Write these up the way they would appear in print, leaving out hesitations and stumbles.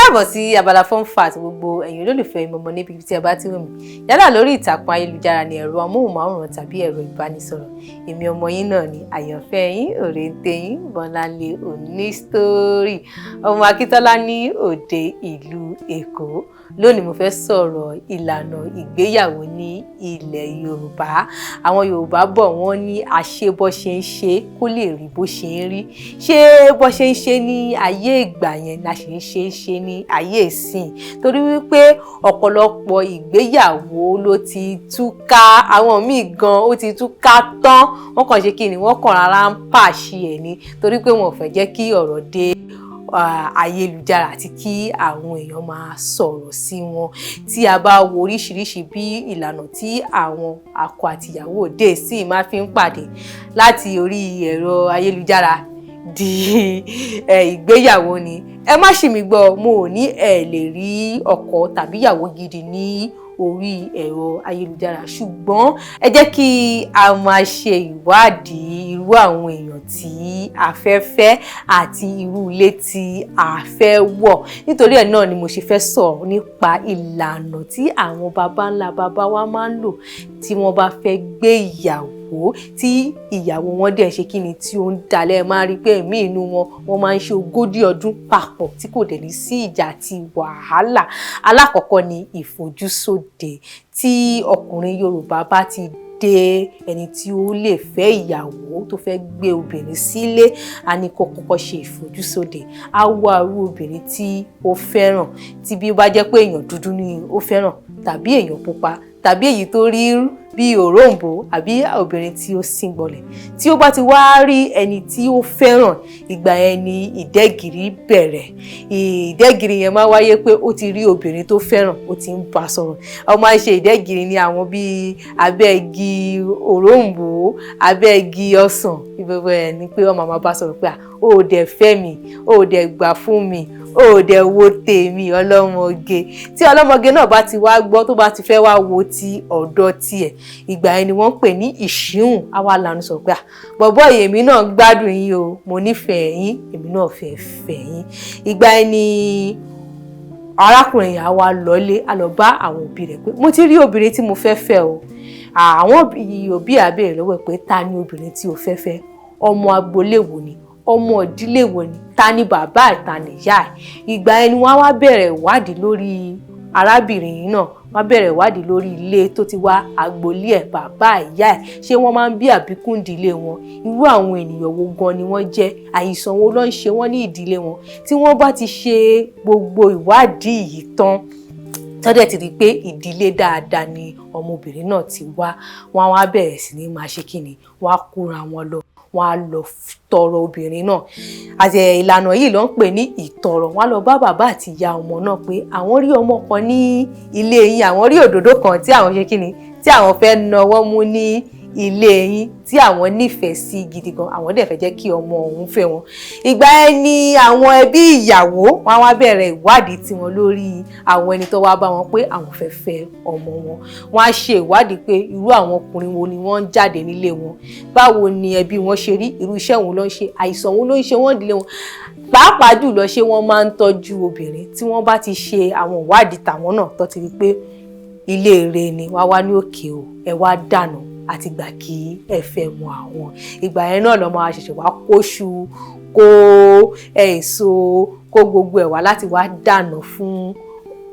káàbọ̀ sí abala fun fact gbogbo ẹ̀yin olólùfẹ́ ìmọ̀mọ́ níbi tí ẹ bá ti wò mí yálà lórí ìtàkùn ayélujára ní ẹ̀rọ amóhùnmáwòrán tàbí ẹ̀rọ ìbánisọ̀rọ̀ èmi ọmọ yín náà ni àyànfẹ́ yín òrèǹtẹ̀ yín Bolanle Oni story ọmọ Akíntọ́lá ní òde ìlú Èkó. Lónìí mo fẹ́ sọ̀rọ̀ ìlànà ìgbéyàwó ní ilẹ̀ Yorùbá. Àwọn Yorùbá bọ̀ wọ́n ní àṣe bó ṣe ń ṣe kó lè rí bó ṣe ń rí. Ṣé bó ṣe ń ṣe ní ayé ìgbà yẹn la ṣe ń ṣe ní ayé ìsìn? Torí wípé ọ̀pọ̀lọpọ̀ ìgbéyàwó ló ti túká, àwọn míì gan ó ti túká tán. Wọ́n kàn ṣe kí ni wọ́n kàn rárá ń pàṣẹ ẹ̀ ni torí pé wọn ò fẹ́ jẹ́ kí ọ̀rọ̀ dé ayélujára àti kí àwọn èèyàn máa sọ̀rọ̀ sí wọn. Tí a bá wo oríṣiríṣi bí ìlànà tí àwọn akọ àti ìyàwó òde sí máa fi ń pàdé láti orí ẹ̀rọ ayélujára di ìgbéyàwó ni. Ẹ má ṣì mí gbọ́, mo ò ní ẹ lè rí ọkọ tàbí ìyàwó gidi ní orí ẹ̀rọ ayélujára, ṣùgbọ́n ẹ jẹ́ kí a máa ṣe ìwádìí irú àwọn èèyàn tí a fẹ́ fẹ́ àti irú ilé tí a fẹ́ wọ̀. Nítorí ẹ̀ náà ni mo ṣe fẹ́ sọ̀rọ̀ nípa ìlànà tí àwọn baba ńlá baba wa máa ń lò tí wọ́n bá fẹ́ gbé ìyàwó, tí ìyàwó wọn dẹ̀ ṣe kí ni tí ó ń dalẹ̀. Máa rí pé ẹ̀mí inú wọn máa ń ṣe 40 ọdún papọ̀ tí kò dẹ̀ ní sí ìjà àti wàhálà. Alákọ̀ọ́kọ́ ni ìfojúsóde. Tí ọkùnrin Yorùbá bá ti dé ẹni tí ó lè fẹ́ ìyàwó tó fẹ́ gbé obìnrin sílé, a ní kó kọ́kọ́ ṣe ìfojúsóde. A wá irú obìnrin tí ó fẹ́ràn, tí bí ó bá jẹ́ pé èèyàn dúdú ni ó fẹ́ràn tàbí èèyàn pupa tàbí èyí tó rí bí òróǹbó àbí obìnrin tí ó síngbọnlẹ̀. Tí ó bá ti wá rí ẹni tí ó fẹ́ràn, ìgbà yẹn ni ìdẹ́gìrì bẹ̀rẹ̀. Ìdẹ́gìrì yẹn máa wáyé pé ó ti rí obìnrin tó fẹ́ràn, ó ti ń bá sọ̀rọ̀. Ó máa ń ṣe ìdẹ́gìrì ní àwọn bíi abẹ́ igi òróǹbó, abẹ́ igi ọsàn. Gbogbo ẹ̀ ni pé wọ́n máa bá sọ̀rọ̀ pé ó dẹ̀ fẹ́ mi, ó dẹ̀ gbà fún mi, ó dẹ̀ wo tèmi ọlọ́mọge. Tí ọlọ́mọge náà bá ti wá gbọ́ tó bá ti fẹ́ wá wo ti ọ̀dọ̀ tiẹ̀, ìgbà yẹn ni wọ́n ń pè ní ìṣíhùn. Àwa lànà sọ pé bọ̀bọ́ èmi náà gbádùn yín o, mo nífẹ̀ẹ́ yín, èmi náà fẹ́ fẹ́ yín. Ìgbà yẹn ni arákùnrin yẹn á wá lọlé, á lọ bá àwọn òbí rẹ̀ pé mo ti rí obìnrin tí mo fẹ́ fẹ́ o. Àwọn òbí á béèrè lọ́wọ́ ẹ̀ pé ta ni obìnrin tí o fẹ́ fẹ́? Ọmọ agboolé wo ni? Ọmọ ìdílé wo ni? Ta ni bàbá ẹ̀, ta ni ìyá ẹ̀? Ìgbà yẹn ni wọ́n á wá bẹ̀rẹ̀ ìwádìí lórí arábìnrin yìí náà. Wọ́n bẹ̀rẹ̀ ìwádìí lórí ilé tó ti wá, agboolé ẹ̀, bàbá ìyá ẹ̀, ṣé wọ́n máa ń bí àbíkú ìdílé wọn? Irú àwọn ènìyàn wo gan ni wọ́n jẹ́? Àìsàn wo ló ń ṣe wọ́n ní ìdílé wọn? Tí wọ́n bá ti ṣe gbogbo ìwádìí yìí tán, tọ́dẹ̀ ti rí pé ìdílé dáadáa ni ọmọbìnrin náà ti wá, wọ́n á wá bẹ̀rẹ̀ sí ní máa ṣe kí ni, wọ́n á kóra wọn lọ, wọ́n á lọ tọrọ obìnrin náà. Àti ìlànà yìí ló ń pè ní ìtọrọ. Wọ́n á lọ bá bàbá àti ìyá ọmọ náà pé àwọn rí ọmọ kan ní ilé yín, àwọn rí òdòdó kan tí àwọn ṣe kí ni, tí àwọn fẹ́ nawọ́ mú ní ilé yín, tí àwọn nífẹ̀ẹ́ sí gidi gan, àwọn dẹ̀ fẹ́ jẹ́ kí ọmọ òun fẹ́ wọn. Ìgbà yẹn ni àwọn ẹbí ìyàwó wọ́n á wá bẹ̀rẹ̀ ìwádìí tiwọn lórí àwọn ẹni tó wá bá wọn pé àwọn fẹ́ fẹ́ ọmọ wọn. Wọ́n á ṣe ìwádìí pé irú àwọn ọkùnrin wo ni wọ́n ń jáde nílé wọn, báwo ni ẹbí wọn ṣe rí, irú iṣẹ́ wo ló ń ṣe, àìsàn wo ló ń ṣe wọ́n ìdílé wọn. Pàápàá jùlọ ṣé wọ́n máa ń tọ́jú obìnrin. Tí wọ́n bá ti ṣe àwọn ìwádìí tàwọn náà tó ti rí pé ilé ire ni, wá wá ní òkè o, ẹ wá dànù àti gbà kí ẹ fẹ́ mọ àwọn. Ìgbà yẹn náà lọ́mọ wa ṣẹ̀ṣẹ̀ wá kóṣù, kó èso, kó gbogbo ẹ̀ wá láti wá dànù fún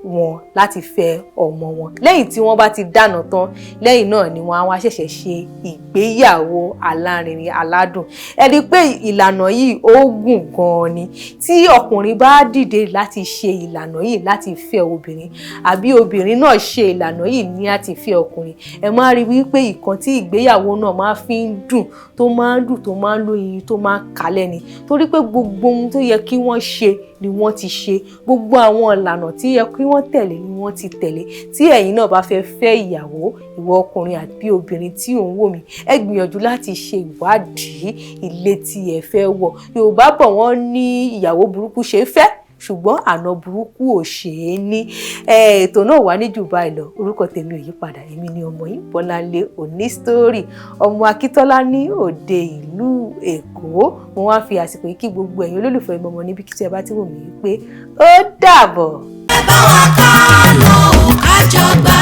wọn láti fẹ́ ọmọ wọn. Lẹ́yìn tí wọ́n bá ti dáná tán, lẹ́yìn náà ni wọ́n á wá ṣẹ̀ṣẹ̀ ṣe ìgbéyàwó alárinrin aládùn. Ẹ rí pé ìlànà yìí ó gùn gan-an ni. Tí ọkùnrin bá dìde láti ṣe ìlànà yìí láti fẹ́ obìnrin, àbí obìnrin náà ṣe ìlànà yìí ní láti fẹ́ ọkùnrin, ẹ máa rí wípé ìkan tí ìgbéyàwó náà máa fi ń dùn, tó máa ń dùn, tó máa ń lóyin, tó máa ń kalẹ̀ ni. Torí pé gbogbo ohun tó yẹ kí wọ́n ṣe ni wọ́n ti ṣe. Gbogbo àwọn ìlànà tí yẹ kí wọ́n tẹ̀lé ni wọ́n ti tẹ̀lé. Tí ẹ̀yin náà bá fẹ́ fẹ́ ìyàwó, ìwọ ọkùnrin àbí obìnrin tí ò ń wò mí, ẹ gbìyànjú láti ṣe ìwádìí ilé tí ẹ fẹ́ wọ̀. Yorùbá bọ̀ wọ́n ní ìyàwó burúkú ṣe é fẹ́, ṣùgbọ́n àná burúkú ò ṣe é ní. Ètò náà wà ní jù báyìí lọ. Orúkọ tèmi ò yí padà, èmi ni ọmọ yín Bolanle Oni story, ọmọ Akíntọ́lá ní òde ìlú Èkó. Mo wá fi àsìkò yìí kí gbogbo ẹ̀yin olólùfẹ́ mi ọmọ níbi kí tí ẹ bá ti wò mí pé ó dàbọ̀. Ẹ bá wa ká lọ ká jọ gbà.